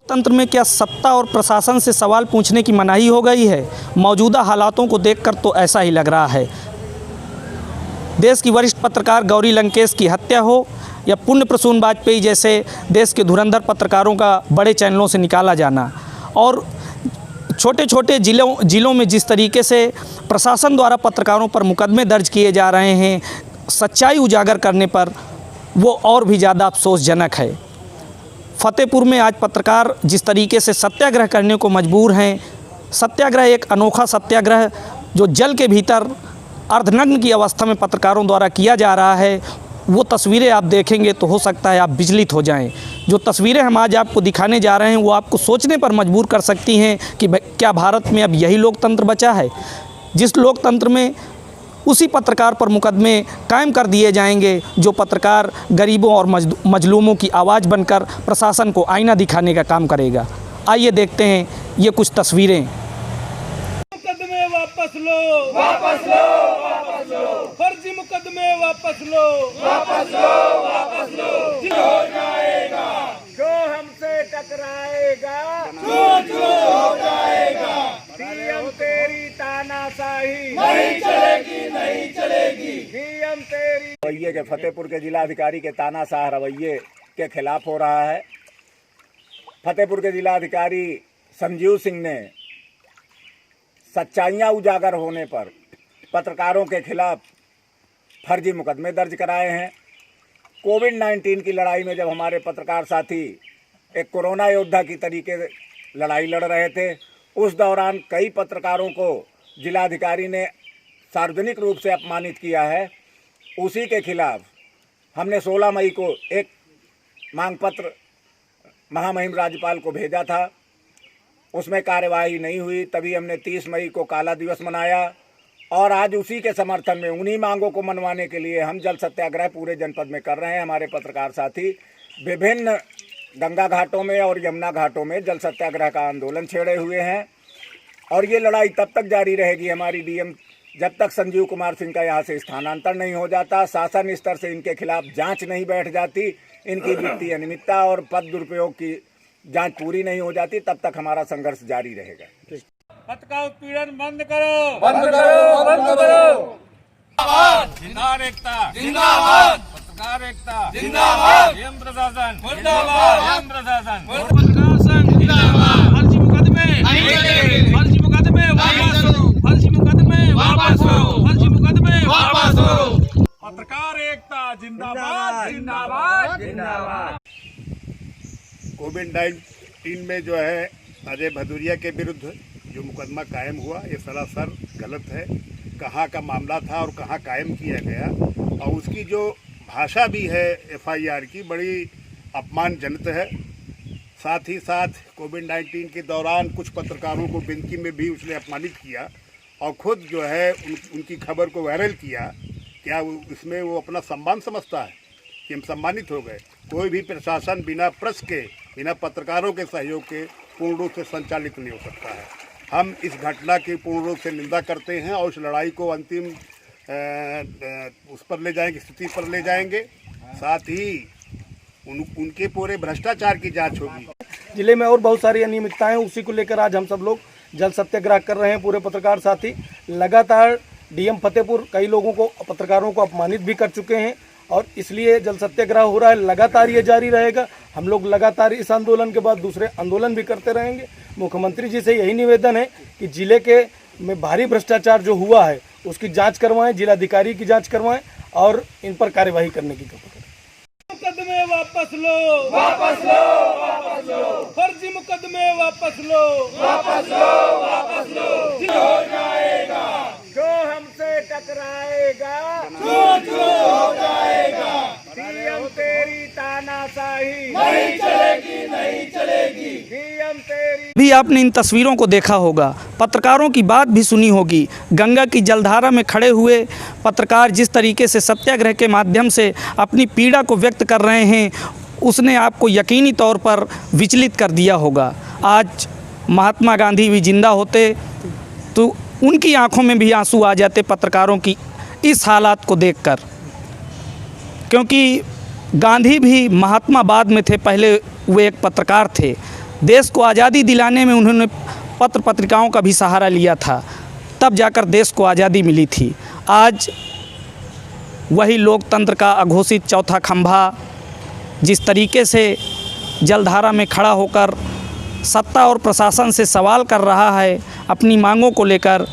लोकतंत्र में क्या सत्ता और प्रशासन से सवाल पूछने की मनाही हो गई है? मौजूदा हालातों को देखकर तो ऐसा ही लग रहा है। देश की वरिष्ठ पत्रकार गौरी लंकेश की हत्या हो या पुण्य प्रसून वाजपेयी जैसे देश के धुरंधर पत्रकारों का बड़े चैनलों से निकाला जाना, और छोटे छोटे ज़िलों में जिस तरीके से प्रशासन द्वारा पत्रकारों पर मुकदमे दर्ज किए जा रहे हैं सच्चाई उजागर करने पर, वो और भी ज़्यादा अफसोसजनक है। फतेहपुर में आज पत्रकार जिस तरीके से सत्याग्रह करने को मजबूर हैं, सत्याग्रह एक अनोखा सत्याग्रह जो जल के भीतर अर्धनग्न की अवस्था में पत्रकारों द्वारा किया जा रहा है, वो तस्वीरें आप देखेंगे तो हो सकता है आप विचलित हो जाएं। जो तस्वीरें हम आज आपको दिखाने जा रहे हैं वो आपको सोचने पर मजबूर कर सकती हैं कि क्या भारत में अब यही लोकतंत्र बचा है, जिस लोकतंत्र में उसी पत्रकार पर मुकदमे कायम कर दिए जाएंगे जो पत्रकार गरीबों और मजलूमों की आवाज़ बनकर प्रशासन को आईना दिखाने का काम करेगा। आइए देखते हैं ये कुछ तस्वीरें। मुकदमे वापस लो, वापस लो, वापस लो, फर्जी मुकदमे वापस लो, वापस लो, वापस लो। हो जाएगा जो हमसे टकराएगा, जो हो जाएगा। डीएम तेरी तानाशाही नहीं चलेगी, नहीं चलेगी। डीएम तेरी रवैये के फतेहपुर के जिलाधिकारी के तानाशाह रवैये के खिलाफ हो रहा है। फतेहपुर के जिलाधिकारी संजीव सिंह ने सच्चाइयाँ उजागर होने पर पत्रकारों के खिलाफ फर्जी मुकदमे दर्ज कराए हैं। कोविड-19 की लड़ाई में जब हमारे पत्रकार साथी एक कोरोना योद्धा की तरीके से लड़ाई लड़ रहे थे, उस दौरान कई पत्रकारों को जिलाधिकारी ने सार्वजनिक रूप से अपमानित किया है। उसी के खिलाफ हमने 16 मई को एक मांग पत्र महामहिम राज्यपाल को भेजा था, उसमें कार्यवाही नहीं हुई। तभी हमने 30 मई को काला दिवस मनाया और आज उसी के समर्थन में उन्हीं मांगों को मनवाने के लिए हम जल सत्याग्रह पूरे जनपद में कर रहे हैं। हमारे पत्रकार साथी विभिन्न गंगा घाटों में और यमुना घाटों में जल सत्याग्रह का आंदोलन छेड़े हुए हैं और ये लड़ाई तब तक जारी रहेगी हमारी डीएम जब तक संजीव कुमार सिंह का यहाँ से स्थानांतरण नहीं हो जाता, शासन स्तर से इनके खिलाफ जांच नहीं बैठ जाती, इनकी वित्तीय अनियमितता और पद दुरुपयोग की जांच पूरी नहीं हो जाती, तब तक हमारा संघर्ष जारी रहेगा। पत्रकार उत्पीड़न बंद करो, बंद करो, बंद करो। जिंदाबाद एकता, जिंदाबाद पत्रकार एकता जिंदाबाद, डीएम प्रशासन मुर्दाबाद, डीएम प्रशासन पत्रकार संघ जिंदाबाद। फर्जी मुकदमे नहीं चलेंगे, फर्जी मुकदमे वापस लो, फर्जी मुकदमे वापस लो, फर्जी मुकदमे वापस लो। पत्रकार एकता जिंदाबाद, जिंदाबाद, जिंदाबाद। कोविड-19 में जो है अजय भदौरिया के विरुद्ध जो मुकदमा कायम हुआ ये सरासर गलत है। कहाँ का मामला था और कहाँ कायम किया गया, और उसकी जो भाषा भी है एफआईआर की बड़ी अपमानजनक है। साथ ही साथ कोविड-19 के दौरान कुछ पत्रकारों को बेंकी में भी उसने अपमानित किया और खुद जो है उनकी खबर को वायरल किया। क्या इसमें वो अपना सम्मान समझता है कि हम सम्मानित हो गए? कोई भी प्रशासन बिना प्रेस के, बिना पत्रकारों के सहयोग के पूर्ण रूप से संचालित नहीं हो सकता है। हम इस घटना की पूर्ण रूप से निंदा करते हैं और इस लड़ाई को अंतिम उस पर ले जाएंगे, स्थिति पर ले जाएंगे। साथ ही उनके पूरे भ्रष्टाचार की जांच होगी। जिले में और बहुत सारी अनियमितताएं, उसी को लेकर आज हम सब लोग जल सत्याग्रह कर रहे हैं। पूरे पत्रकार साथी लगातार डीएम फतेहपुर कई लोगों को, पत्रकारों को अपमानित भी कर चुके हैं और इसलिए जल सत्याग्रह हो रहा है। लगातार ये जारी रहेगा। हम लोग लगातार इस आंदोलन के बाद दूसरे आंदोलन भी करते रहेंगे। मुख्यमंत्री जी से यही निवेदन है कि जिले के में भारी भ्रष्टाचार जो हुआ है उसकी जांच करवाएं, जिलाधिकारी की जांच करवाएं और इन पर कार्यवाही करने की कृपा करें। मुकदमे वापस लो, वापस लो, वापस लो, फर्जी मुकदमे वापस लो, वापस लो, वापस लो। हो जाएगा जो हमसे टकराएगा, जो हो जाएगा। डीएम तेरी तानाशाही नहीं चलेगी, नहीं चलेगी। डीएम तेरी। भी आपने इन तस्वीरों को देखा होगा, पत्रकारों की बात भी सुनी होगी। गंगा की जलधारा में खड़े हुए पत्रकार जिस तरीके से सत्याग्रह के माध्यम से अपनी पीड़ा को व्यक्त कर रहे हैं, उसने आपको यकीनी तौर पर विचलित कर दिया होगा। आज महात्मा गांधी भी जिंदा होते तो उनकी आंखों में भी आंसू आ जाते पत्रकारों की इस हालात को देखकर, क्योंकि गांधी भी महात्मा बाद में थे, पहले वो एक पत्रकार थे। देश को आज़ादी दिलाने में उन्होंने पत्र पत्रिकाओं का भी सहारा लिया था, तब जाकर देश को आज़ादी मिली थी। आज वही लोकतंत्र का अघोषित चौथा खंभा जिस तरीके से जलधारा में खड़ा होकर सत्ता और प्रशासन से सवाल कर रहा है अपनी मांगों को लेकर,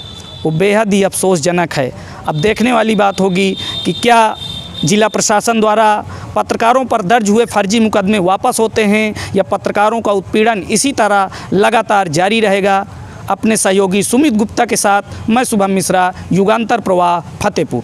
वो बेहद ही अफसोसजनक है। अब देखने वाली बात होगी कि क्या जिला प्रशासन द्वारा पत्रकारों पर दर्ज हुए फर्जी मुकदमे वापस होते हैं या पत्रकारों का उत्पीड़न इसी तरह लगातार जारी रहेगा। अपने सहयोगी सुमित गुप्ता के साथ मैं शुभम मिश्रा, युगांतर प्रवाह, फतेहपुर।